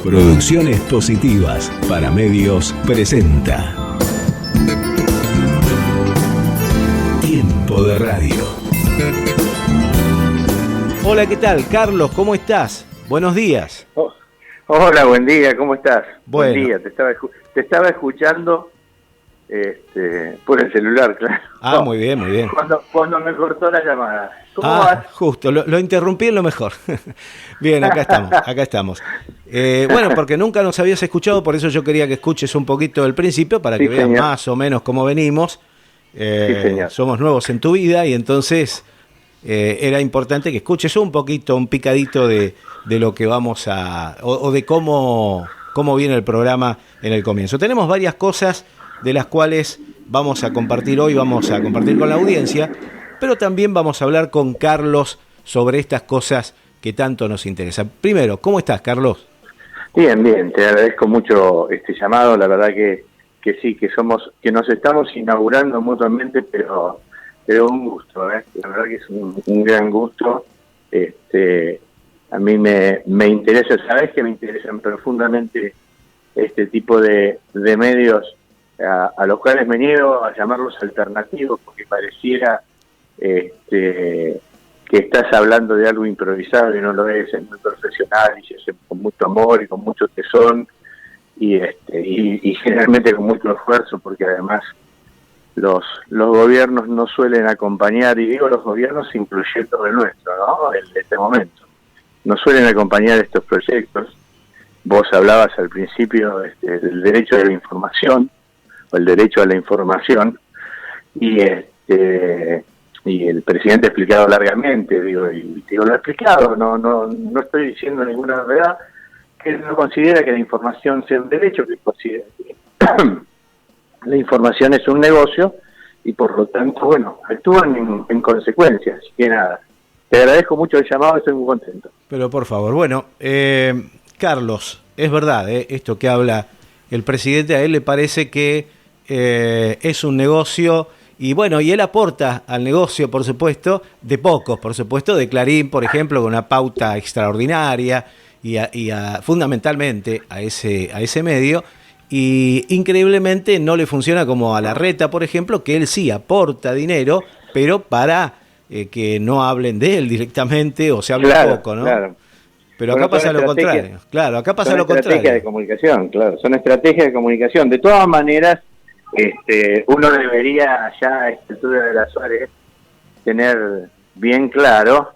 Producciones Positivas para Medios presenta Tiempo de Radio. Hola, ¿qué tal? Carlos, ¿cómo estás? Buenos días. Hola, buen día, ¿cómo estás? Bueno. Buen día, te estaba escuchando por el celular, claro. Ah, muy bien, muy bien. Cuando me cortó la llamada. ¿Cómo vas? Justo, lo interrumpí en lo mejor. Bien, acá estamos. Bueno, porque nunca nos habías escuchado, por eso yo quería que escuches un poquito del principio para que veas más o menos cómo venimos. Somos nuevos en tu vida y entonces era importante que escuches un poquito, un picadito de lo que vamos a... o de cómo viene el programa en el comienzo. Tenemos varias cosas de las cuales vamos a compartir hoy, vamos a compartir con la audiencia, pero también vamos a hablar con Carlos sobre estas cosas que tanto nos interesan. Primero, ¿cómo estás, Carlos? Bien, te agradezco mucho este llamado, la verdad que sí, que nos estamos inaugurando mutuamente, pero un gusto, la verdad que es un gran gusto. A mí me interesa, sabes que me interesan profundamente este tipo de medios a los cuales me niego a llamarlos alternativos, porque pareciera que estás hablando de algo improvisado y no lo es muy profesional y se hace con mucho amor y con mucho tesón y generalmente con mucho esfuerzo, porque además los gobiernos no suelen acompañar, y digo los gobiernos incluyendo el nuestro, ¿no? En este momento no suelen acompañar estos proyectos. Vos hablabas al principio del derecho de la información o el derecho a la información y el presidente ha explicado largamente, lo ha explicado, no estoy diciendo ninguna novedad, que él no considera que la información sea un derecho, que considera que la información es un negocio y por lo tanto, bueno, actúan en consecuencia, así que nada, te agradezco mucho el llamado, estoy muy contento. Pero por favor, bueno, Carlos, es verdad, esto que habla el presidente, a él le parece que es un negocio y bueno, y él aporta al negocio, por supuesto, de pocos, por supuesto, de Clarín, por ejemplo, con una pauta extraordinaria y fundamentalmente a ese medio, y increíblemente no le funciona como a Larreta, por ejemplo, que él sí aporta dinero, pero para que no hablen de él directamente o se hable poco, ¿no? Claro. Pero acá pasa lo contrario. Claro, acá pasa lo contrario. Son estrategias de comunicación, claro, son estrategias de comunicación. De todas maneras, uno debería ya a esta altura de las horas tener bien claro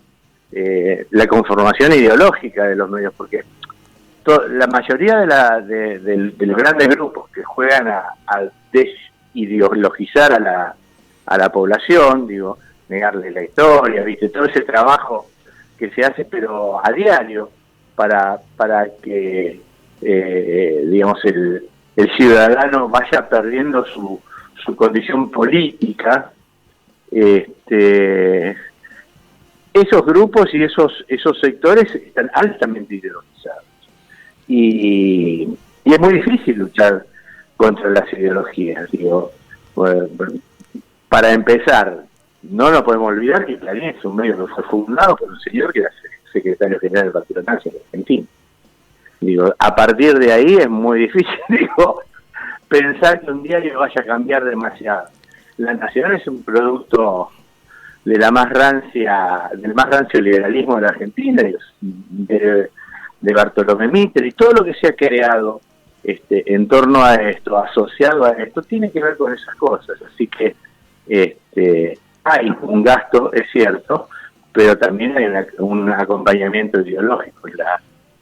la conformación ideológica de los medios, porque la mayoría de los grandes grupos que juegan a desideologizar a la población, negarle la historia, todo ese trabajo que se hace pero a diario para que el ciudadano vaya perdiendo su condición política. Esos grupos y esos sectores están altamente ideologizados y es muy difícil luchar contra las ideologías. Para empezar, no nos podemos olvidar que Clarín es un medio que fue fundado por un señor que era secretario general del Partido Nacional Argentino. A partir de ahí es muy difícil, pensar que un diario vaya a cambiar demasiado. La Nacional es un producto de del más rancio liberalismo de la Argentina, de Bartolomé Mitre, y todo lo que se ha creado en torno a esto, asociado a esto, tiene que ver con esas cosas. Así que hay un gasto, es cierto, pero también hay un acompañamiento ideológico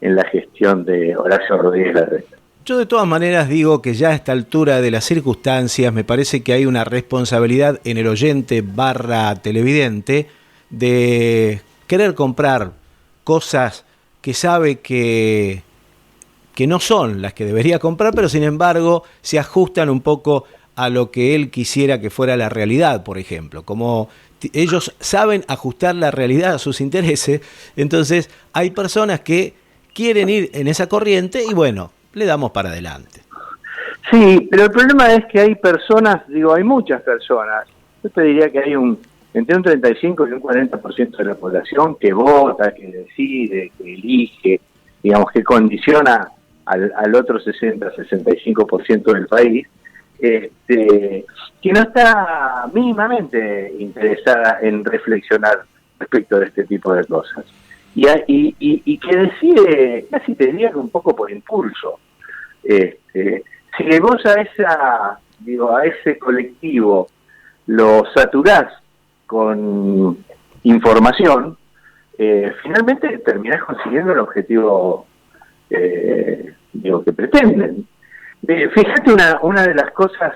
en la gestión de Horacio Rodríguez Larreta. Yo de todas maneras digo que ya a esta altura de las circunstancias me parece que hay una responsabilidad en el oyente / televidente de querer comprar cosas que sabe que no son las que debería comprar, pero sin embargo se ajustan un poco a lo que él quisiera que fuera la realidad, por ejemplo. Como ellos saben ajustar la realidad a sus intereses, entonces hay personas que quieren ir en esa corriente y bueno, le damos para adelante. Sí, pero el problema es que hay personas, hay muchas personas, yo te diría que hay entre un 35 y un 40% de la población que vota, que decide, que elige, que condiciona al otro 60-65% del país, que no está mínimamente interesada en reflexionar respecto de este tipo de cosas. Y que decide, casi te diría que un poco por impulso. Si vos a ese colectivo lo saturás con información, finalmente terminás consiguiendo el objetivo que pretenden. Fíjate, una de las cosas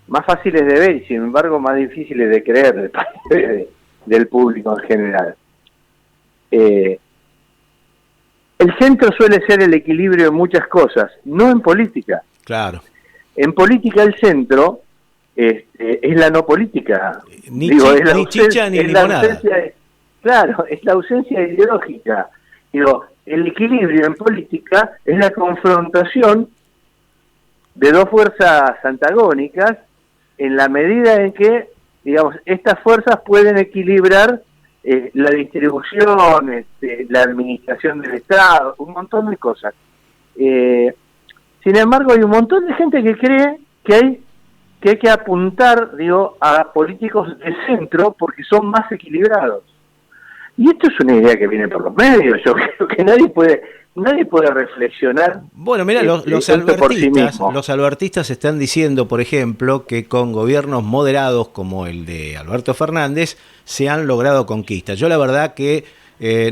más fáciles de ver y sin embargo más difíciles de creer de parte del público en general. El centro suele ser el equilibrio en muchas cosas, no en política. Claro. En política el centro es la no política. Ni chicha ni limonada. Claro, es la ausencia ideológica. El equilibrio en política es la confrontación de dos fuerzas antagónicas en la medida en que, digamos, estas fuerzas pueden equilibrar la distribución, la administración del Estado, un montón de cosas. Sin embargo, hay un montón de gente que cree que hay que apuntar, a políticos de centro porque son más equilibrados. Y esto es una idea que viene por los medios. Yo creo que nadie puede reflexionar. Bueno, mira, los albertistas están diciendo, por ejemplo, que con gobiernos moderados como el de Alberto Fernández se han logrado conquistas. Yo la verdad que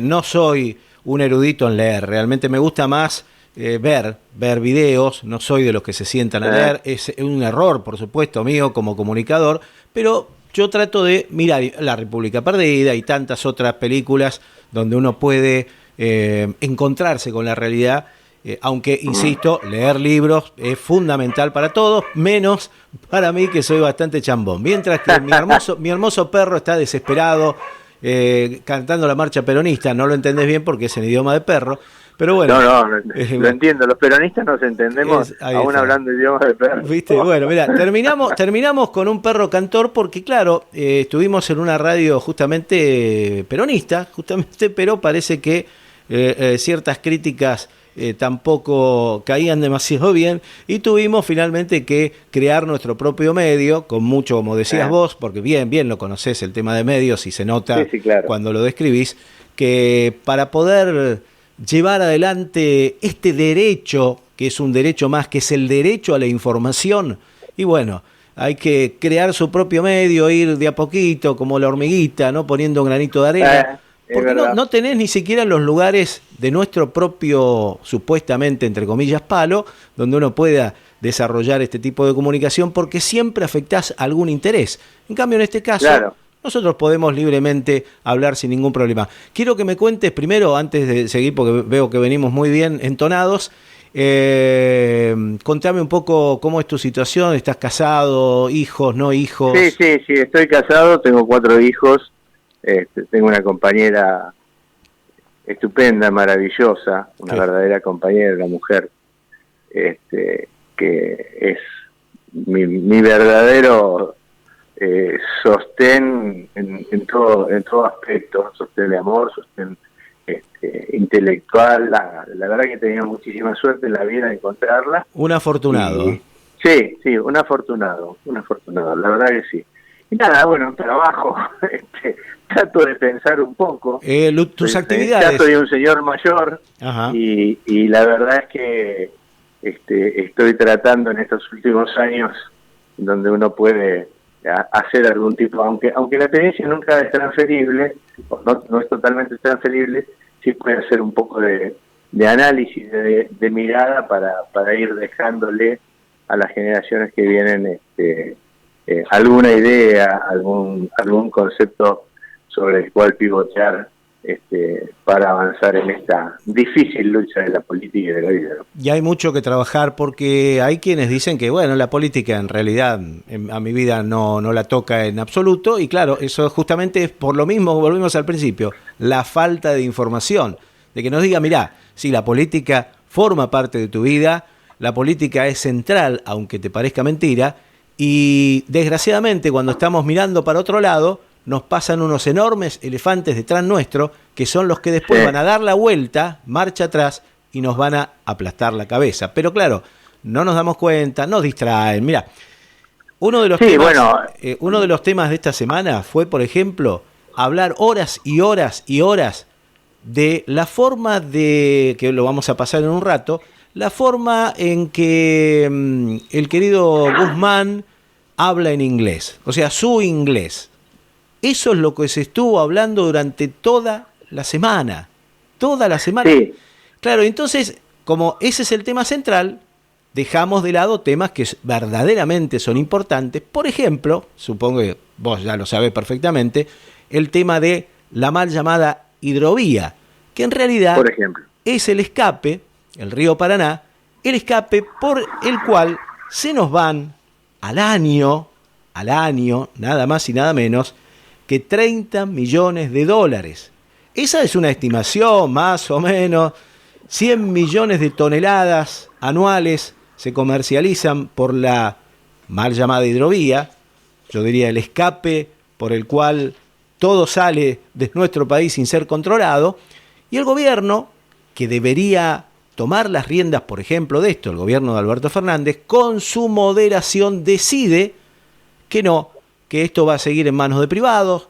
no soy un erudito en leer, realmente me gusta más ver videos, no soy de los que se sientan a leer, es un error, por supuesto, mío como comunicador, pero yo trato de mirar La República Perdida y tantas otras películas donde uno puede encontrarse con la realidad, aunque, insisto, leer libros es fundamental para todos, menos para mí que soy bastante chambón. Mientras que mi hermoso perro está desesperado cantando la marcha peronista, no lo entendés bien porque es en idioma de perro, pero bueno. No, lo entiendo, los peronistas nos entendemos aún hablando idioma de perro. ¿Viste? Bueno, mira, terminamos con un perro cantor porque, claro, estuvimos en una radio justamente peronista, pero parece que ciertas críticas tampoco caían demasiado bien y tuvimos finalmente que crear nuestro propio medio, con mucho, como decías vos, porque bien lo conocés el tema de medios y se nota claro, cuando lo describís, que para poder llevar adelante este derecho, que es un derecho más, que es el derecho a la información, y bueno, hay que crear su propio medio, ir de a poquito, como la hormiguita, ¿no? Poniendo un granito de arena. Porque no tenés ni siquiera los lugares de nuestro propio, supuestamente, entre comillas, palo, donde uno pueda desarrollar este tipo de comunicación, porque siempre afectás algún interés. En cambio, en este caso, nosotros podemos libremente hablar sin ningún problema. Quiero que me cuentes primero, antes de seguir, porque veo que venimos muy bien entonados, contame un poco cómo es tu situación. ¿Estás casado? ¿Hijos? ¿No hijos? Sí, estoy casado, tengo 4 hijos. Tengo una compañera estupenda, maravillosa, una verdadera compañera, una mujer que es mi verdadero sostén en todo aspecto, sostén de amor, sostén intelectual. La verdad que he tenido muchísima suerte en la vida de encontrarla. Un afortunado. Sí, un afortunado, la verdad que sí. Y nada, bueno, trabajo, trato de pensar un poco. Tus actividades. Ya soy un señor mayor. Y la verdad es que estoy tratando en estos últimos años donde uno puede hacer algún tipo, aunque la experiencia nunca es transferible, no es totalmente transferible, sí puede hacer un poco de análisis, de mirada para ir dejándole a las generaciones que vienen alguna idea, algún concepto sobre el cual pivotear para avanzar en esta difícil lucha de la política y de la vida. Y hay mucho que trabajar porque hay quienes dicen que, bueno, la política en realidad a mi vida no la toca en absoluto, y claro, eso justamente es por lo mismo, volvimos al principio, la falta de información, de que nos diga, mirá, si la política forma parte de tu vida, la política es central, aunque te parezca mentira, y desgraciadamente cuando estamos mirando para otro lado, nos pasan unos enormes elefantes detrás nuestro, que son los que después van a dar la vuelta, marcha atrás, y nos van a aplastar la cabeza. Pero claro, no nos damos cuenta, nos distraen. Mira, uno de los temas de esta semana fue, por ejemplo, hablar horas y horas y horas de la forma de, que lo vamos a pasar en un rato, la forma en que el querido Guzmán habla en inglés, o sea, su inglés. Eso es lo que se estuvo hablando durante toda la semana. Sí. Claro, entonces, como ese es el tema central, dejamos de lado temas que verdaderamente son importantes. Por ejemplo, supongo que vos ya lo sabés perfectamente, el tema de la mal llamada hidrovía, que en realidad, por ejemplo, es el escape, el río Paraná, el escape por el cual se nos van al año, nada más y nada menos, que 30 millones de dólares. Esa es una estimación, más o menos. 100 millones de toneladas anuales se comercializan por la mal llamada hidrovía, yo diría el escape por el cual todo sale de nuestro país sin ser controlado, y el gobierno, que debería tomar las riendas, por ejemplo, de esto, el gobierno de Alberto Fernández, con su moderación decide que no, que esto va a seguir en manos de privados,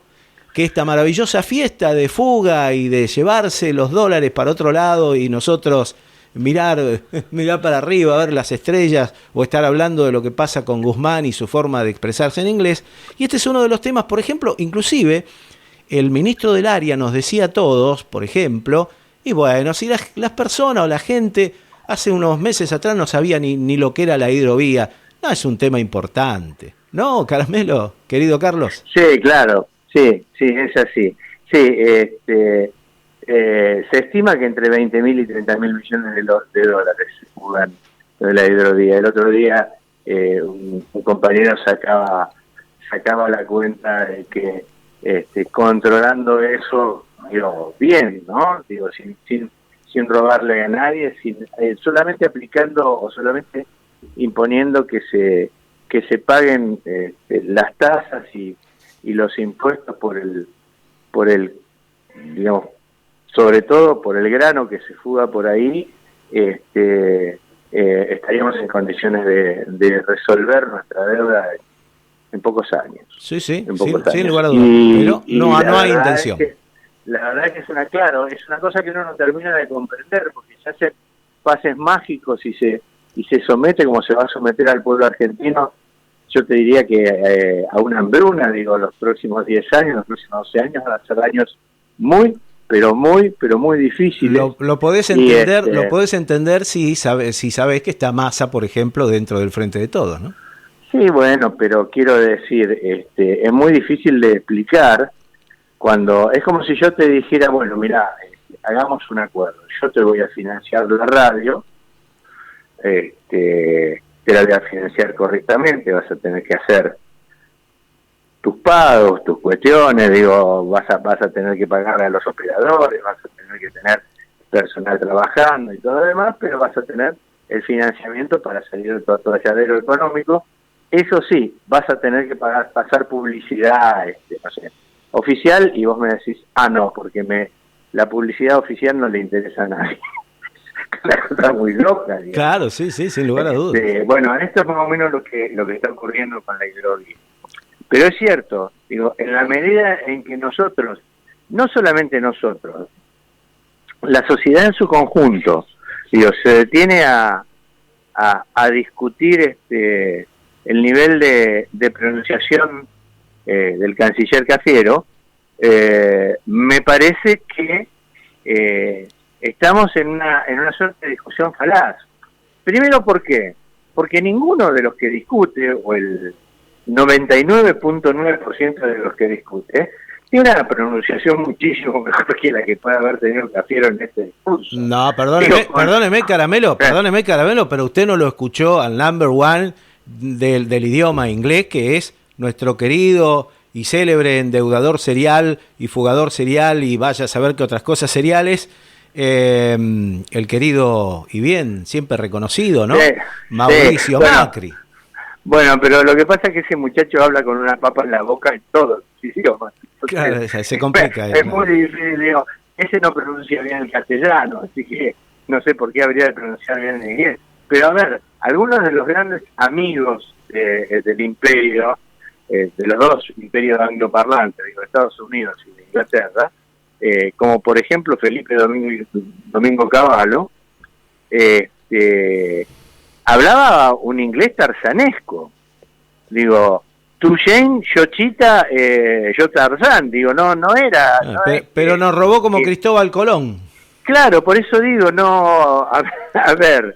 que esta maravillosa fiesta de fuga y de llevarse los dólares para otro lado y nosotros mirar para arriba, ver las estrellas o estar hablando de lo que pasa con Guzmán y su forma de expresarse en inglés. Y este es uno de los temas, por ejemplo, inclusive el ministro del área nos decía a todos, por ejemplo, y bueno, si las personas o la gente hace unos meses atrás no sabía ni lo que era la hidrovía, no es un tema importante, ¿no, Caramelo, querido Carlos? Sí, claro. Sí, es así. Sí, se estima que entre 20.000 y 30.000 millones de dólares se jugan de la hidrovía. El otro día un compañero sacaba la cuenta de que controlando eso, digo, bien, ¿no? Digo, sin robarle a nadie, solamente aplicando o solamente imponiendo que se paguen las tasas y los impuestos por el digamos, sobre todo por el grano que se fuga por ahí, estaríamos en condiciones de resolver nuestra deuda en pocos años. Sí, sin lugar a dudas. Pero no hay intención. La verdad es que es una cosa que uno no termina de comprender, porque se hacen pases mágicos y se somete como se va a someter al pueblo argentino. Yo te diría que a una hambruna, digo, los próximos 10 años, los próximos 12 años van a ser años muy difíciles. Lo podés entender, lo podés entender si sabés que está Massa, por ejemplo, dentro del Frente de Todos, ¿no? Sí, bueno, pero quiero decir, es muy difícil de explicar cuando es como si yo te dijera, bueno, mira, hagamos un acuerdo, yo te voy a financiar la radio, te la voy a financiar correctamente, vas a tener que hacer tus pagos, tus cuestiones, digo, vas a tener que pagarle a los operadores, vas a tener que tener personal trabajando y todo lo demás, pero vas a tener el financiamiento para salir de tu atolladero económico. Eso sí, vas a tener que pasar publicidad, no sé, oficial, y vos me decís, no, porque la publicidad oficial no le interesa a nadie. La cosa muy loca, digamos. Claro, sí, sin lugar a dudas. Bueno, esto es más o menos lo que está ocurriendo con la hidrovía. Pero es cierto, digo, en la medida en que nosotros, no solamente nosotros, la sociedad en su conjunto, digo, se detiene a discutir el nivel de pronunciación del canciller Cafiero, me parece que estamos en una suerte de discusión falaz. Primero, ¿por qué? Porque ninguno de los que discute, o el 99.9% de los que discute, tiene una pronunciación muchísimo mejor que la que puede haber tenido Cafiero en este discurso. No, perdóneme, Caramelo, pero usted no lo escuchó al number one del idioma inglés, que es nuestro querido y célebre endeudador serial y fugador serial y vaya a saber qué otras cosas seriales, el querido y bien, siempre reconocido, ¿no? Mauricio Macri. Bueno, pero lo que pasa es que ese muchacho habla con una papa en la boca en todos los idiomas. Claro, se complica. Es muy difícil, digo, ese no pronuncia bien el castellano, así que no sé por qué habría de pronunciar bien en inglés. Pero a ver, algunos de los grandes amigos del imperio, de los dos imperios angloparlantes, digo, Estados Unidos y de Inglaterra, como por ejemplo Felipe Domingo Cavallo, hablaba un inglés tarzanesco. Digo, tú Jane, yo Chita, yo Tarzán. Digo, no era... pero nos robó como Cristóbal Colón. Claro, por eso digo, no... A ver,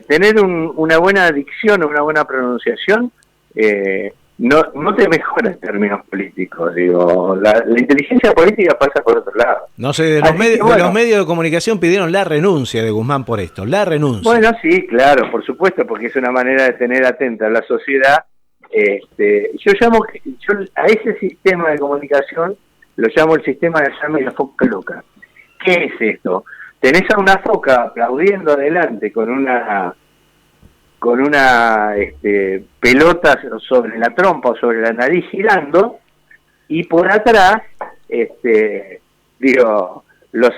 tener una buena dicción, una buena pronunciación, no te mejora en términos políticos. Digo, la inteligencia política pasa por otro lado. No sé, de los medios de comunicación pidieron la renuncia de Guzmán por esto, la renuncia. Bueno, sí, claro, por supuesto, porque es una manera de tener atenta a la sociedad. Yo a ese sistema de comunicación lo llamo el sistema de la foca loca. ¿Qué es esto? Tenés a una foca aplaudiendo adelante con una pelota sobre la trompa o sobre la nariz girando, y por atrás, los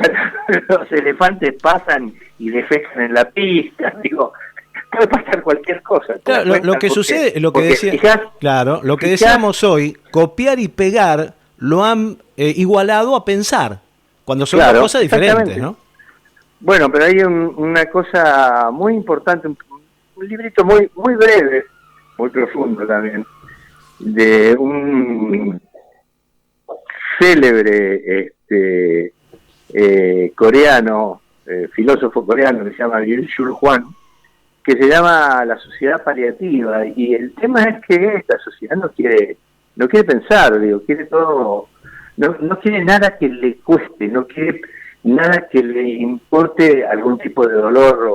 elefantes pasan y defecan en la pista. Digo, puede pasar cualquier cosa. Claro, lo que sucede, lo que decíamos hoy, copiar y pegar lo han igualado a pensar, cuando son dos cosas diferentes, ¿no? Bueno, pero hay una cosa muy importante, un librito muy breve, muy profundo también, de un célebre coreano, filósofo coreano que se llama Byung-Chul Han, que se llama La sociedad paliativa, y el tema es que esta sociedad no quiere pensar, quiere todo, no quiere nada que le cueste, no quiere nada que le importe algún tipo de dolor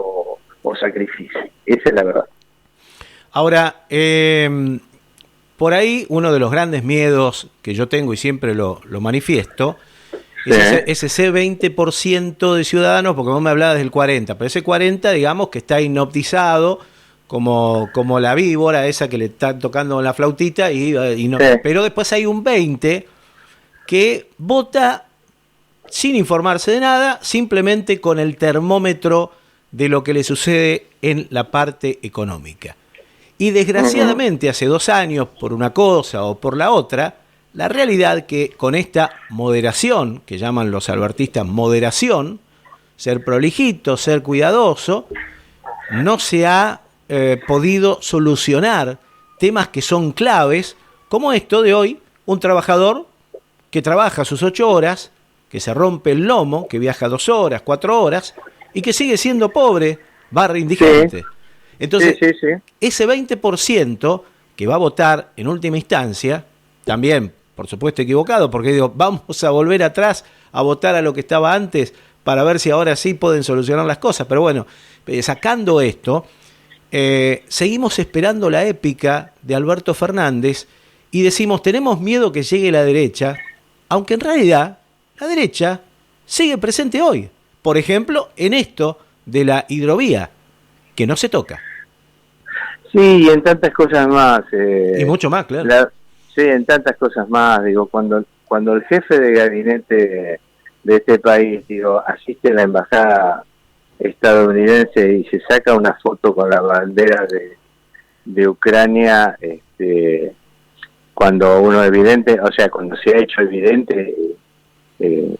o sacrificio. Esa es la verdad. Ahora, por ahí uno de los grandes miedos que yo tengo y siempre lo manifiesto, sí, es ese 20% de ciudadanos, porque vos me hablabas del 40%, pero ese 40%, digamos, que está hipnotizado como la víbora esa que le está tocando la flautita, y no, pero después hay un 20% que vota sin informarse de nada, simplemente con el termómetro de lo que le sucede en la parte económica. Y desgraciadamente hace 2 años, por una cosa o por la otra, la realidad que con esta moderación, que llaman los albertistas moderación, ser prolijito, ser cuidadoso, no se ha podido solucionar temas que son claves, como esto de hoy, un trabajador que trabaja sus 8 horas, que se rompe el lomo, que viaja 2 horas, 4 horas, y que sigue siendo pobre, /indigente. Sí. Entonces, ese 20% que va a votar en última instancia, también, por supuesto, equivocado, porque digo, vamos a volver atrás a votar a lo que estaba antes para ver si ahora sí pueden solucionar las cosas. Pero bueno, sacando esto, seguimos esperando la épica de Alberto Fernández y decimos, tenemos miedo que llegue la derecha, aunque en realidad la derecha sigue presente hoy. Por ejemplo, en esto de la hidrovía, que no se toca. Sí, y en tantas cosas más. Y mucho más, claro. Sí, en tantas cosas más. Digo, cuando el jefe de gabinete de este país, asiste a la embajada estadounidense y se saca una foto con la bandera de Ucrania, cuando uno cuando se ha hecho evidente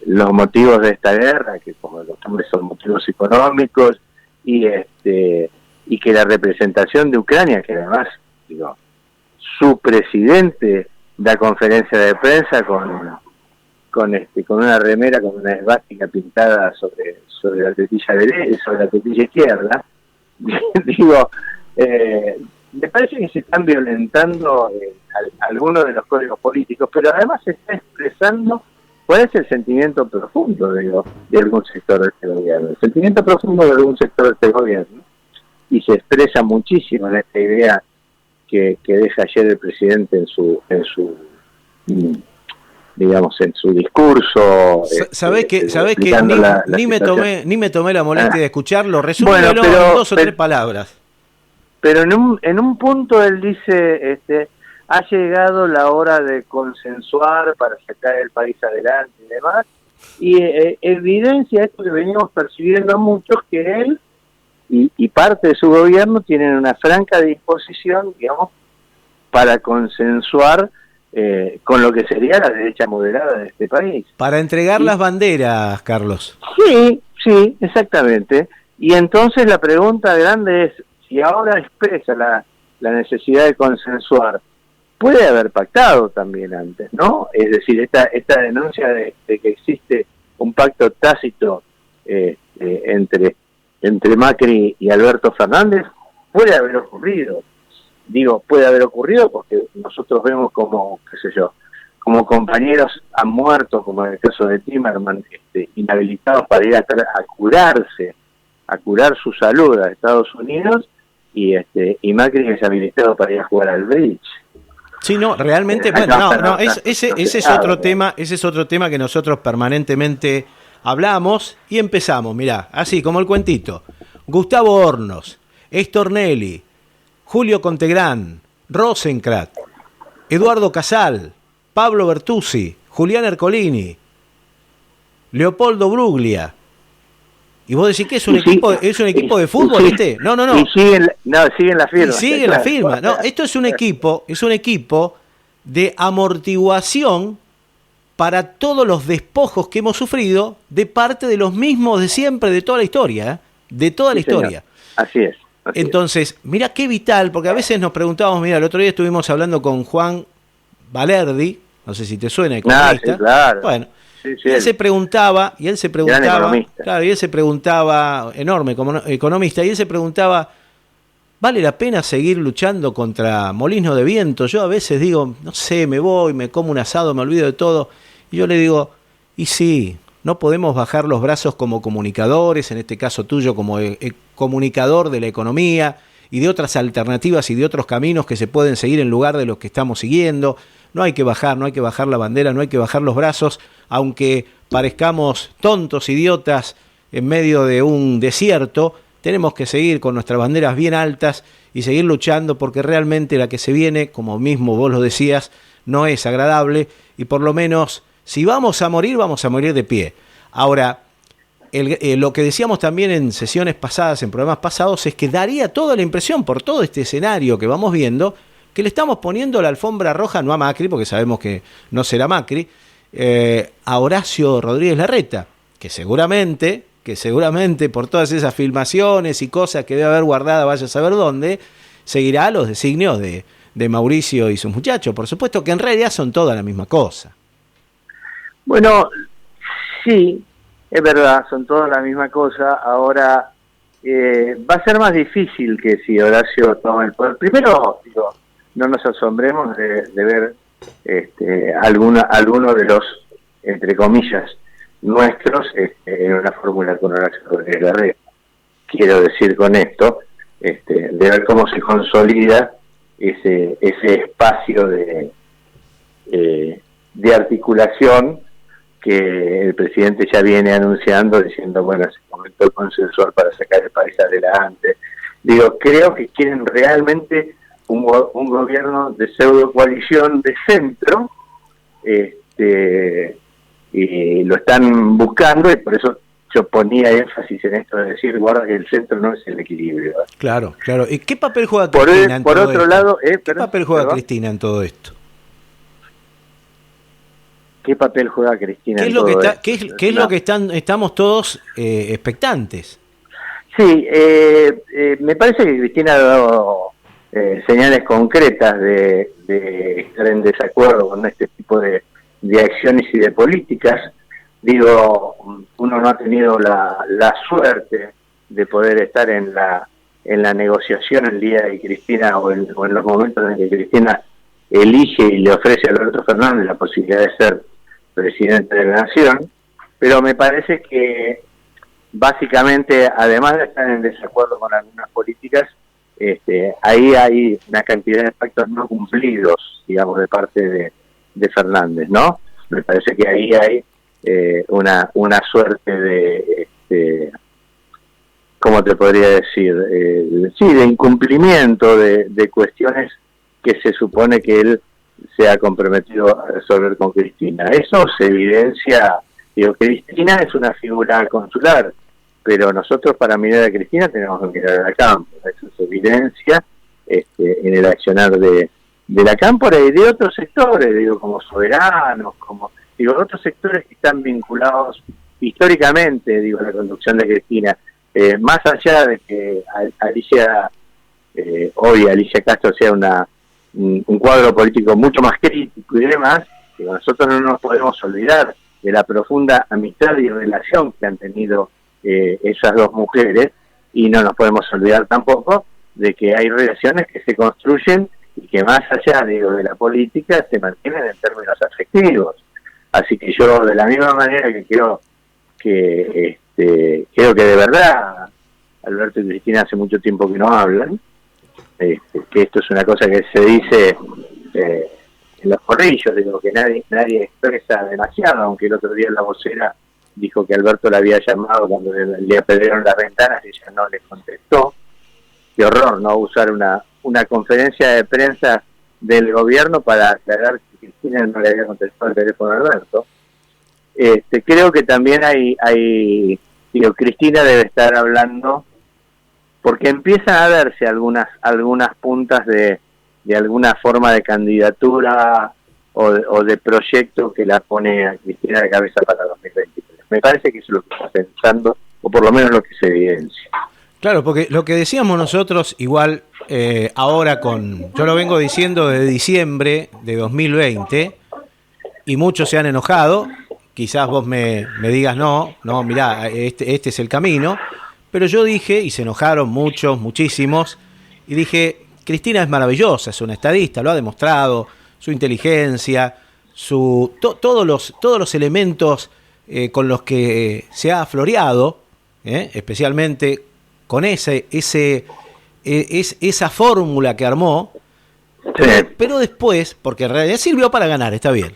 los motivos de esta guerra, que como los hombres son motivos económicos, y que la representación de Ucrania, que además, su presidente da conferencia de prensa con una remera con una esvástica pintada sobre la tetilla izquierda. Me parece que se están violentando algunos de los códigos políticos, pero además se está expresando cuál es el sentimiento profundo de algún sector de este gobierno. El sentimiento profundo de algún sector de este gobierno, y se expresa muchísimo en esta idea que deja ayer el presidente en su discurso. ¿Sabés que ni me tomé la molestia de escucharlo? Resúmelo en 2 o 3 palabras. Pero en un punto él dice, ha llegado la hora de consensuar para sacar el país adelante y demás, y evidencia esto que venimos percibiendo muchos, que él y parte de su gobierno tienen una franca disposición, digamos, para consensuar con lo que sería la derecha moderada de este país. Para entregar las banderas, Carlos. Sí, exactamente. Y entonces la pregunta grande es, si ahora expresa la necesidad de consensuar, puede haber pactado también antes, ¿no? Es decir, esta denuncia de que existe un pacto tácito entre Macri y Alberto Fernández puede haber ocurrido. Digo, puede haber ocurrido porque nosotros vemos como, qué sé yo, como compañeros han muerto, como en el caso de Timerman, inhabilitados para ir a curar su salud a Estados Unidos, y Macri es habilitado para ir a jugar al bridge. Sí, no, realmente, ese es otro tema, que nosotros permanentemente hablamos y empezamos, mirá, así como el cuentito. Gustavo Hornos, Stornelli, Julio Contegrán, Rosenkrantz, Eduardo Casal, Pablo Bertuzzi, Julián Ercolini, Leopoldo Bruglia. Y vos decís que es un equipo de fútbol, ¿viste? No. Y siguen la firma. Sigue la firma. No, esto es un equipo de amortiguación para todos los despojos que hemos sufrido de parte de los mismos de siempre, de toda la historia, de toda la historia. Así es. Entonces, mira qué vital, porque a veces nos preguntábamos, mira, el otro día estuvimos hablando con Juan Valerdi, no sé si te suena, economista. Sí, claro. Bueno, él se preguntaba, enorme como economista, y él se preguntaba, ¿vale la pena seguir luchando contra molinos de viento? Yo a veces digo, no sé, me voy, me como un asado, me olvido de todo. Y yo le digo, y sí, no podemos bajar los brazos como comunicadores, en este caso tuyo como comunicador de la economía y de otras alternativas y de otros caminos que se pueden seguir en lugar de los que estamos siguiendo. No hay que bajar la bandera, no hay que bajar los brazos, aunque parezcamos tontos, idiotas, en medio de un desierto. Tenemos que seguir con nuestras banderas bien altas y seguir luchando, porque realmente la que se viene, como mismo vos lo decías, no es agradable, y por lo menos, si vamos a morir de pie. Ahora, lo que decíamos también en sesiones pasadas, en programas pasados, es que daría toda la impresión, por todo este escenario que vamos viendo, que le estamos poniendo la alfombra roja, no a Macri, porque sabemos que no será Macri, a Horacio Rodríguez Larreta, que seguramente por todas esas filmaciones y cosas que debe haber guardada, vaya a saber dónde, seguirá los designios de Mauricio y sus muchachos. Por supuesto que en realidad son toda la misma cosa. Bueno, sí, es verdad, son todas la misma cosa. Ahora, va a ser más difícil que si Horacio toma el poder. Primero, digo, no nos asombremos de ver alguno de los, entre comillas, nuestros en una fórmula con Horacio Rodríguez Larreta. Quiero decir con esto, de ver cómo se consolida ese espacio de articulación que el presidente ya viene anunciando, diciendo, bueno, es el momento consensual para sacar el país adelante. Digo, creo que quieren realmente un gobierno de pseudo coalición de centro, y lo están buscando, y por eso yo ponía énfasis en esto de decir, guarda que el centro no es el equilibrio. Claro. ¿Y qué papel juega Cristina en todo esto? Por otro lado, ¿qué papel juega Cristina en todo esto? ¿Qué papel juega Cristina en todo esto? ¿Qué es lo que estamos todos expectantes? Sí, me parece que Cristina ha dado señales concretas de estar en desacuerdo con este tipo de acciones y de políticas. Digo, uno no ha tenido la suerte de poder estar en la negociación el día de Cristina o en los momentos en que Cristina elige y le ofrece a Alberto Fernández la posibilidad de ser presidente de la Nación, pero me parece que básicamente, además de estar en desacuerdo con algunas políticas, ahí hay una cantidad de pactos no cumplidos, digamos, de parte de Fernández, ¿no? Me parece que ahí hay una suerte de ¿cómo te podría decir? Sí, de incumplimiento de cuestiones que se supone que él se ha comprometido a resolver con Cristina. Eso se evidencia Digo, Cristina es una figura consular, pero nosotros para mirar a Cristina tenemos que mirar a la Cámpora. Eso se evidencia en el accionar de la Cámpora y de otros sectores, digo, como soberanos, como otros sectores que están vinculados históricamente, digo, a la conducción de Cristina. Más allá de que hoy Alicia Castro sea un cuadro político mucho más crítico y demás, digo, nosotros no nos podemos olvidar de la profunda amistad y relación que han tenido esas dos mujeres, y no nos podemos olvidar tampoco de que hay relaciones que se construyen y que más allá, digo, de la política se mantienen en términos afectivos. Así que yo, de la misma manera que creo que de verdad Alberto y Cristina hace mucho tiempo que no hablan, que esto es una cosa que se dice en los corrillos, digo, que nadie expresa demasiado, aunque el otro día la vocera dijo que Alberto la había llamado cuando le apedrearon las ventanas y ella no le contestó. Qué horror, ¿no? Usar una conferencia de prensa del gobierno para aclarar que Cristina no le había contestado el teléfono a Alberto. Creo que también digo, Cristina debe estar hablando, porque empiezan a verse algunas puntas de alguna forma de candidatura o de proyecto que la pone a Cristina de cabeza para 2023. Me parece que eso es lo que está pensando, o por lo menos lo que se evidencia. Claro, porque lo que decíamos nosotros, igual ahora yo lo vengo diciendo desde diciembre de 2020, y muchos se han enojado, quizás vos me digas no, mirá, este es el camino, pero yo dije, y se enojaron muchísimos, y dije, Cristina es maravillosa, es una estadista, lo ha demostrado, su inteligencia, todos los elementos con los que se ha floreado, especialmente con esa fórmula que armó, pero después, porque en realidad sirvió para ganar, está bien,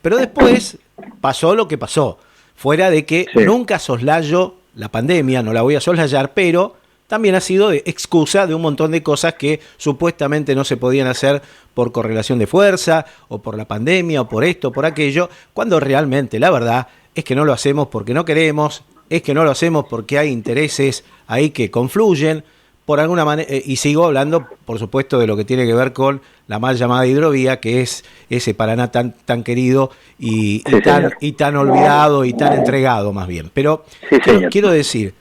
pero después pasó lo que pasó, fuera de que nunca soslayo la pandemia, no la voy a soslayar, pero también ha sido excusa de un montón de cosas que supuestamente no se podían hacer por correlación de fuerza, o por la pandemia, o por esto, por aquello, cuando realmente la verdad es que no lo hacemos porque no queremos, es que no lo hacemos porque hay intereses ahí que confluyen, por alguna manera, y sigo hablando, por supuesto, de lo que tiene que ver con la mal llamada hidrovía, que es ese Paraná tan querido y tan olvidado y tan entregado más bien. Pero quiero decir,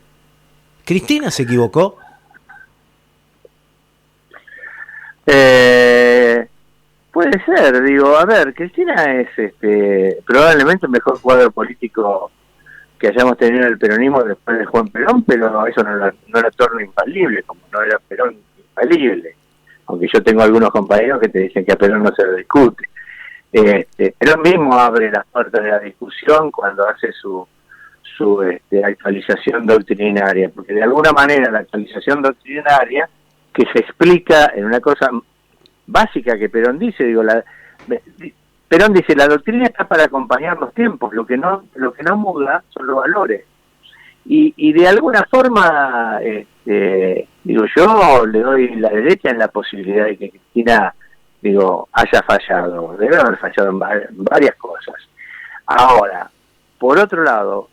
¿Cristina se equivocó? Puede ser, digo, a ver, Cristina es probablemente el mejor cuadro político que hayamos tenido en el peronismo después de Juan Perón, pero eso no la torna infalible, como no era Perón infalible, aunque yo tengo algunos compañeros que te dicen que a Perón no se lo discute. Perón mismo abre las puertas de la discusión cuando hace su actualización doctrinaria, porque de alguna manera la actualización doctrinaria, que se explica en una cosa básica que Perón dice, Perón dice, la doctrina está para acompañar los tiempos, lo que no muda son los valores. Y de alguna forma, yo le doy la derecha en la posibilidad de que Cristina, haya fallado, debe haber fallado en varias cosas. Ahora, por otro lado,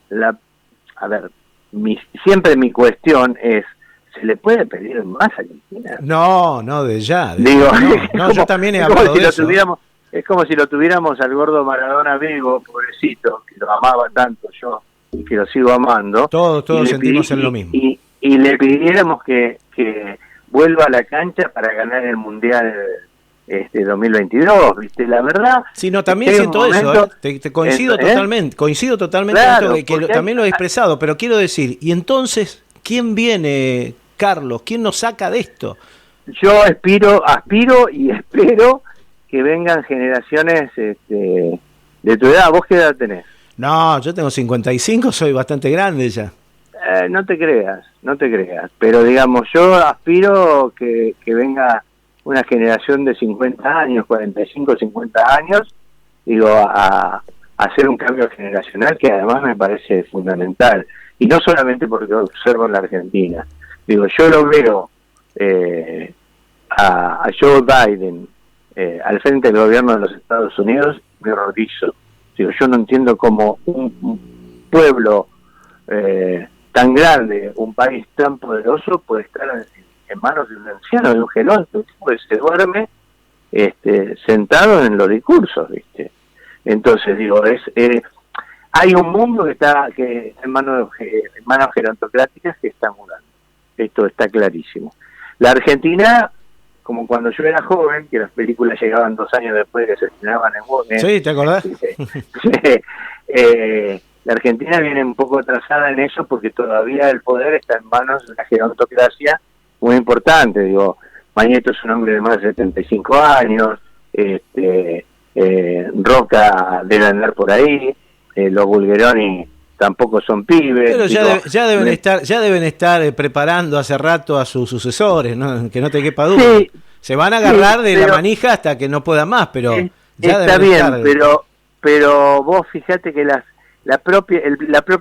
siempre mi cuestión es, ¿se le puede pedir más a Cristina? No, de ya. Yo también he hablado de eso. Es como si lo tuviéramos al gordo Maradona vivo, pobrecito, que lo amaba tanto yo y que lo sigo amando. Todos sentimos en lo mismo. Y le pidiéramos que vuelva a la cancha para ganar el Mundial 2022, ¿viste? La verdad... Sí, no, también siento eso, te coincido totalmente claro, en esto, que también lo he expresado, pero quiero decir, ¿y entonces quién viene, Carlos? ¿Quién nos saca de esto? Yo aspiro y espero que vengan generaciones de tu edad. ¿Vos qué edad tenés? No, yo tengo 55, soy bastante grande ya. No te creas, pero digamos, yo aspiro que venga una generación de 50 años, 45, 50 años, a hacer un cambio generacional que además me parece fundamental. Y no solamente porque lo observo en la Argentina. Yo lo veo a Joe Biden al frente del gobierno de los Estados Unidos, me horrorizo. Yo no entiendo cómo pueblo tan grande, un país tan poderoso, puede estar en manos de un anciano, de un geronto, pues se duerme sentado en los discursos, ¿viste? Entonces digo, hay un mundo que está en manos gerontocráticas que está mudando. Esto está clarísimo. La Argentina, como cuando yo era joven, que las películas llegaban 2 años después de que se estrenaban en Warner. Sí, ¿te acordás? La Argentina viene un poco atrasada en eso porque todavía el poder está en manos de una gerontocracia muy importante. Digo, Mañeto es un hombre de más de 75 años, Roca debe andar por ahí, los Bulgeroni tampoco son pibes. Pero ya deben estar preparando hace rato a sus sucesores, ¿no? Que no te quepa duda. Sí, se van a agarrar de la manija hasta que no puedan más, pero ya está bien, pero vos fíjate que la propia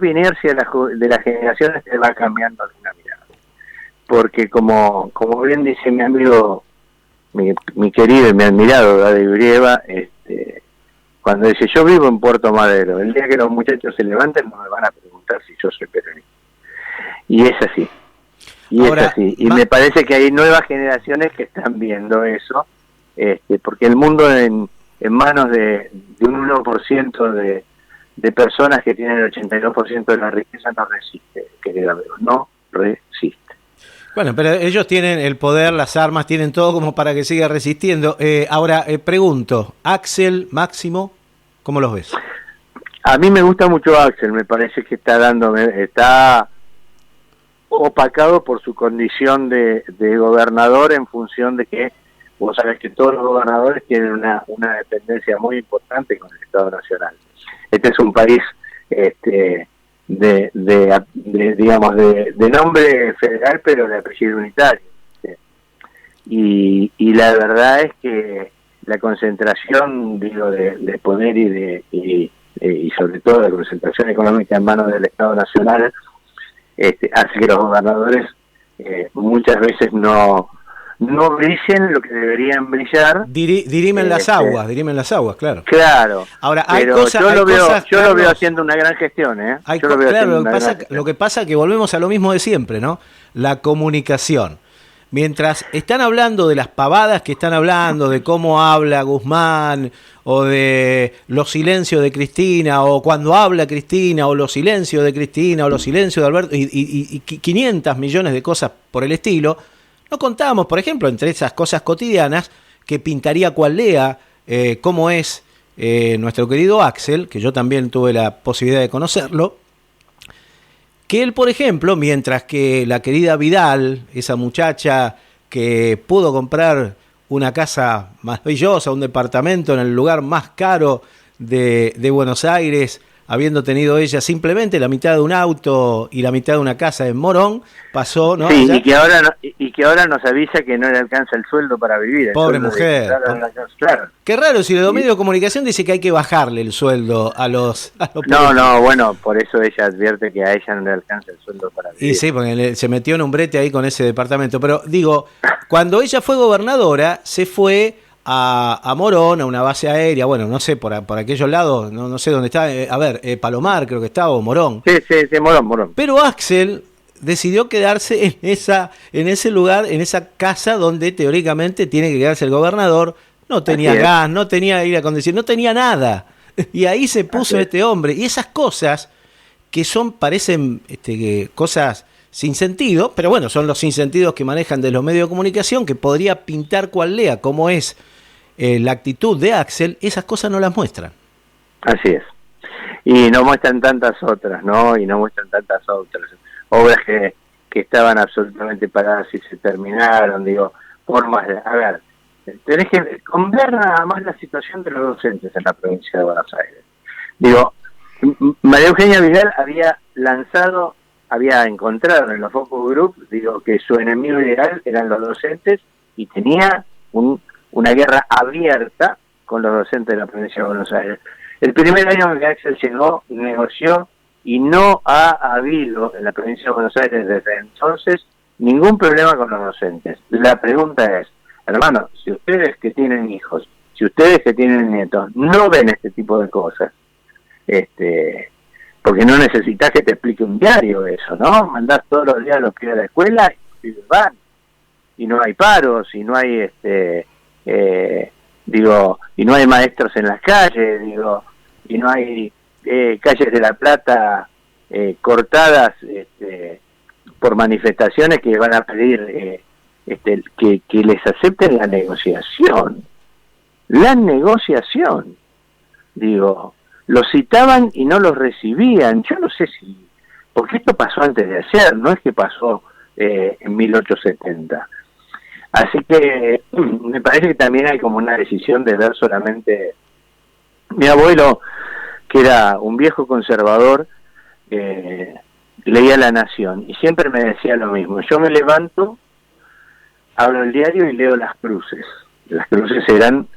inercia de las generaciones te va cambiando alguna mirada. Porque como bien dice mi amigo, mi querido y mi admirado David Brieva, cuando dice, yo vivo en Puerto Madero, el día que los muchachos se levanten no me van a preguntar si yo soy peronista. Y es así. Y me parece que hay nuevas generaciones que están viendo eso, porque el mundo en manos de un 1% de personas que tienen el 82% de la riqueza no resiste, querido amigo, no resiste. Bueno, pero ellos tienen el poder, las armas, tienen todo como para que siga resistiendo. Ahora, pregunto, Axel, Máximo, ¿cómo los ves? A mí me gusta mucho Axel, me parece que está opacado por su condición de gobernador, en función de que vos sabés que todos los gobernadores tienen una dependencia muy importante con el Estado Nacional. Este es un país digamos de nombre federal, pero de apellido unitario. Y la verdad es que la concentración, digo, de poder y sobre todo la concentración económica en manos del Estado Nacional hace que los gobernadores muchas veces no brillen lo que deberían brillar. Dirimen las aguas, claro. Claro. Ahora, hay pero cosas, yo lo veo haciendo una gran gestión, lo que pasa es que volvemos a lo mismo de siempre, ¿no? La comunicación. Mientras están hablando de las pavadas que están hablando, de cómo habla Guzmán, o de los silencios de Cristina, o cuando habla Cristina, o los silencios de Cristina, o los silencios de Alberto, y 500 millones de cosas por el estilo, no contamos, por ejemplo, entre esas cosas cotidianas, que pintaría cual lea cómo es nuestro querido Axel, que yo también tuve la posibilidad de conocerlo, que él, por ejemplo, mientras que la querida Vidal, esa muchacha que pudo comprar una casa maravillosa, un departamento en el lugar más caro de Buenos Aires, habiendo tenido ella simplemente la mitad de un auto y la mitad de una casa en Morón, pasó, ¿no? Sí, y que ahora nos avisa que no le alcanza el sueldo para vivir. Pobre mujer. Claro. Qué raro, si los medios de comunicación dice que hay que bajarle el sueldo a los No, bueno, por eso ella advierte que a ella no le alcanza el sueldo para vivir. Y sí, porque se metió en un brete ahí con ese departamento. Pero digo, cuando ella fue gobernadora, se fue a Morón, a una base aérea, bueno, no sé, por aquellos lados, no sé dónde está, Palomar creo que está, o Morón. Sí, Morón. Pero Axel decidió quedarse en ese lugar, en esa casa donde teóricamente tiene que quedarse el gobernador. No tenía gas, no tenía aire acondicionado, no tenía nada. Y ahí se puso este hombre. Y esas cosas que parecen cosas sin sentido, pero bueno, son los sinsentidos que manejan de los medios de comunicación, que podría pintar cual lea cómo es la actitud de Axel. Esas cosas no las muestran. Así es. Y no muestran tantas otras, ¿no? Y no muestran tantas otras obras que estaban absolutamente paradas y se terminaron, digo, formas de... A ver, tenés que ver nada más la situación de los docentes en la provincia de Buenos Aires. Digo, María Eugenia Vidal había encontrado en los focus group, digo, que su enemigo ideal eran los docentes, y tenía una guerra abierta con los docentes de la provincia de Buenos Aires. El primer año que Axel llegó, negoció, y no ha habido en la provincia de Buenos Aires desde entonces ningún problema con los docentes. La pregunta es, hermano, si ustedes que tienen hijos, si ustedes que tienen nietos, no ven este tipo de cosas, porque no necesitas que te explique un diario eso, ¿no? Mandás todos los días a los pibes de la escuela y van, y no hay paros, y no hay y no hay maestros en las calles, y no hay calles de La Plata cortadas por manifestaciones que van a pedir que les acepten la negociación. Los citaban y no los recibían. Yo no sé porque esto pasó antes de ayer, no es que pasó en 1870. Así que me parece que también hay como una decisión de ver solamente... Mi abuelo, que era un viejo conservador, leía La Nación y siempre me decía lo mismo. Yo me levanto, abro el diario y leo las cruces. Las cruces eran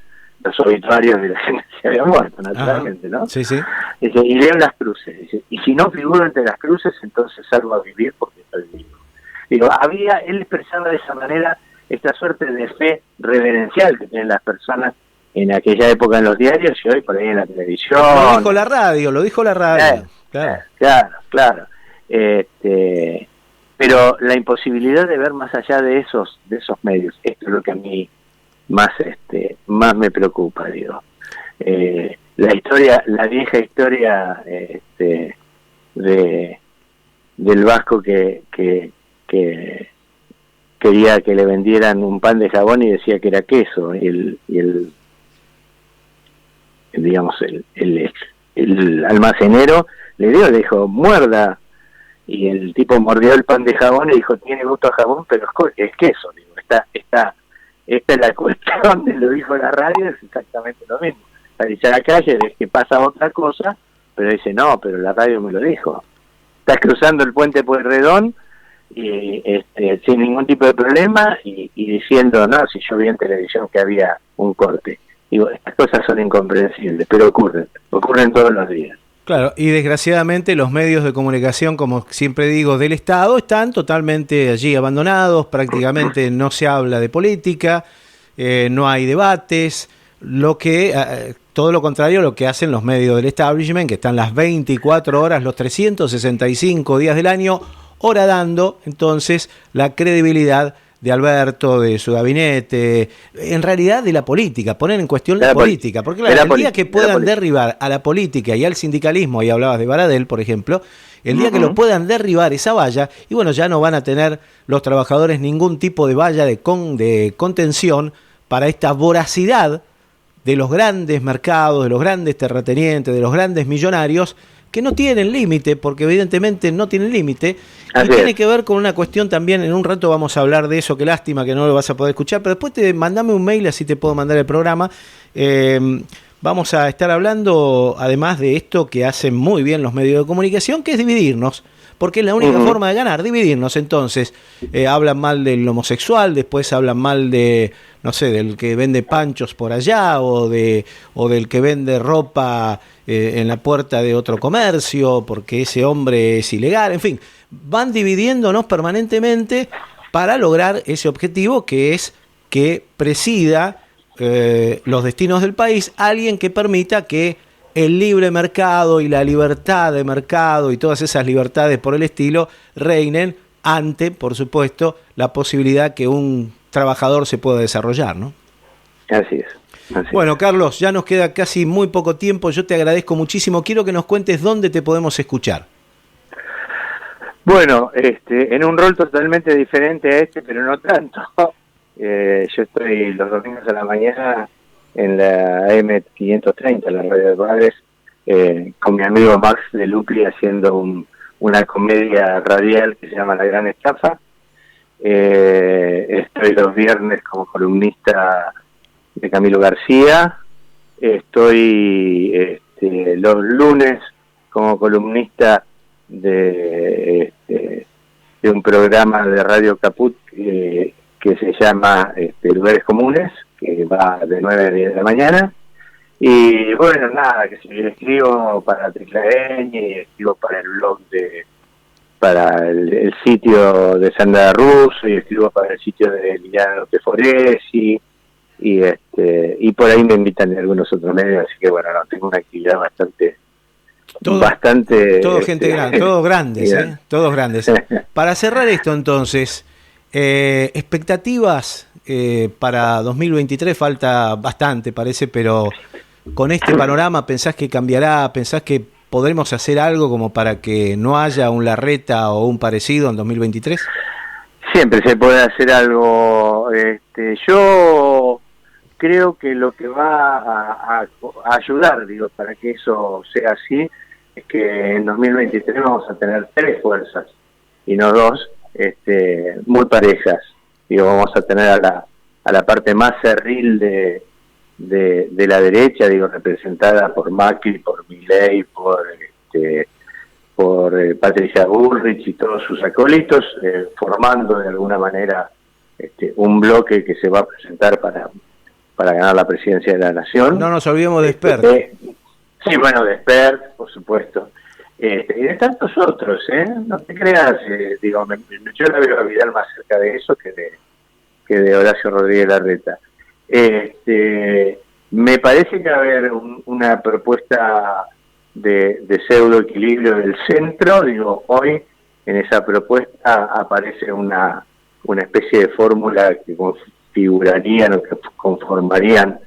los obituarios de la gente que se había muerto, naturalmente, ¿no? Sí, sí. Y leo las cruces. Y si no figuro entre las cruces, entonces salgo a vivir porque estoy vivo. Él expresaba de esa manera esta suerte de fe reverencial que tienen las personas en aquella época en los diarios y hoy por ahí en la televisión. Lo dijo la radio. Claro. Pero la imposibilidad de ver más allá de esos medios, esto es lo que a mí más me preocupa, la vieja historia del vasco que quería que le vendieran un pan de jabón y decía que era queso, y el almacenero le dijo, muerda, y el tipo mordió el pan de jabón y dijo, tiene gusto a jabón, pero es queso. Esta es la cuestión de lo dijo la radio, es exactamente lo mismo. Salís a la calle, ves que pasa otra cosa, pero dice, no, pero la radio me lo dijo. Estás cruzando el puente Pueyrredón y sin ningún tipo de problema y diciendo, no, si yo vi en televisión que había un corte. Estas cosas son incomprensibles, pero ocurren todos los días. Claro, y desgraciadamente los medios de comunicación, como siempre digo, del Estado, están totalmente allí abandonados, prácticamente no se habla de política, no hay debates, todo lo contrario a lo que hacen los medios del establishment, que están las 24 horas, los 365 días del año, horadando entonces la credibilidad de Alberto, de su gabinete, en realidad de la política, poner en cuestión la política, porque claro, el día que puedan derribar a la política y al sindicalismo, ahí hablabas de Baradel, por ejemplo, el día que lo puedan derribar esa valla, y bueno, ya no van a tener los trabajadores ningún tipo de valla de contención para esta voracidad de los grandes mercados, de los grandes terratenientes, de los grandes millonarios, que no tienen límite, porque evidentemente no tienen límite, y tiene que ver con una cuestión también, en un rato vamos a hablar de eso, qué lástima que no lo vas a poder escuchar, pero después mandame un mail, así te puedo mandar el programa. Vamos a estar hablando, además de esto que hacen muy bien los medios de comunicación, que es dividirnos, porque es la única forma de ganar, dividirnos. Entonces, hablan mal del homosexual, después hablan mal de, no sé, del que vende panchos por allá, o del que vende ropa en la puerta de otro comercio, porque ese hombre es ilegal, en fin, van dividiéndonos permanentemente para lograr ese objetivo que es que presida los destinos del país alguien que permita que el libre mercado y la libertad de mercado y todas esas libertades por el estilo reinen ante, por supuesto, la posibilidad que un trabajador se pueda desarrollar, ¿no? Así es. Bueno, Carlos, ya nos queda casi muy poco tiempo. Yo te agradezco muchísimo. Quiero que nos cuentes dónde te podemos escuchar. Bueno, en un rol totalmente diferente a pero no tanto. Yo estoy los domingos a la mañana en la AM530, la radio de Padres, con mi amigo Max de Lucri haciendo una comedia radial que se llama La Gran Estafa. Estoy los viernes como columnista de Camilo García, estoy los lunes como columnista de un programa de Radio Caput que se llama Lugares Comunes, que va de 9 a 10 de la mañana, y bueno, nada, que si escribo para Teclaeñ y escribo para el blog para el sitio de Sandra Russo, y escribo para el sitio de Liliana Teforesi, y por ahí me invitan en algunos otros medios, así que bueno, tengo una actividad bastante... Todo gente grande, todos grandes, todos grandes. Para cerrar esto entonces, expectativas para 2023, falta bastante parece, pero con este panorama, ¿pensás que cambiará? ¿Pensás que podremos hacer algo como para que no haya un Larreta o un parecido en 2023? Siempre se puede hacer algo. Yo creo que lo que va a ayudar, para que eso sea así, es que en 2023 vamos a tener 3 fuerzas y no 2, muy parejas. Vamos a tener a la parte más cerril de la derecha, representada por Macri, por Milei, por Patricia Bullrich y todos sus acólitos, formando de alguna manera un bloque que se va a presentar para ganar la presidencia de la Nación. No nos olvidemos de Espert. Sí, bueno, de Espert, por supuesto. Y de tantos otros, no te creas, yo la veo a Vidal más cerca de eso que de Horacio Rodríguez Larreta. Me parece que va a haber una propuesta de pseudo equilibrio del centro. Hoy en esa propuesta aparece una especie de fórmula que configurarían o que conformarían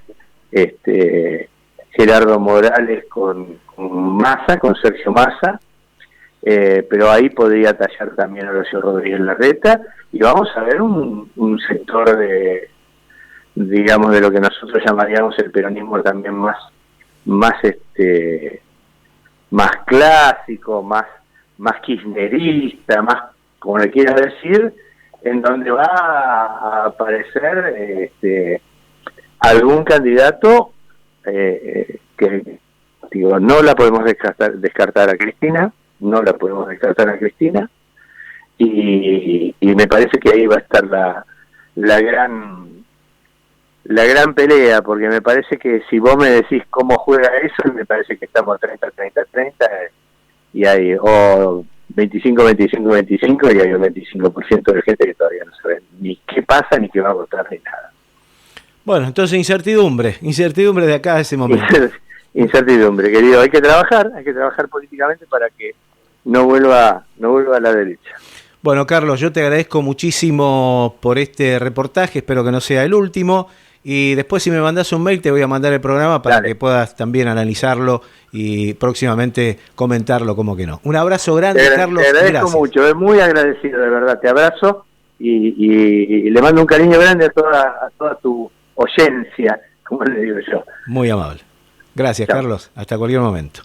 Gerardo Morales con Massa, con Sergio Massa, pero ahí podría tallar también Horacio Rodríguez Larreta, y vamos a ver un sector de lo que nosotros llamaríamos el peronismo también más clásico, más kirchnerista, más como le quieras decir, en donde va a aparecer algún candidato que no la podemos descartar a Cristina, y me parece que ahí va a estar la gran pelea, porque me parece que si vos me decís cómo juega eso, me parece que estamos 30-30-30 y hay 25-25-25 y hay un 25% de gente que todavía no sabe ni qué pasa ni qué va a votar ni nada. Bueno, entonces incertidumbre de acá a ese momento. Incertidumbre, querido, hay que trabajar políticamente para que no vuelva a la derecha. Bueno, Carlos, yo te agradezco muchísimo por este reportaje, espero que no sea el último, y después si me mandás un mail te voy a mandar el programa para que puedas también analizarlo y próximamente comentarlo, como que no. Un abrazo grande, Carlos. Te agradezco mucho, es muy agradecido, de verdad, te abrazo y le mando un cariño grande a toda tu oyencia, como le digo yo. Muy amable. Gracias, chao. Carlos, hasta cualquier momento.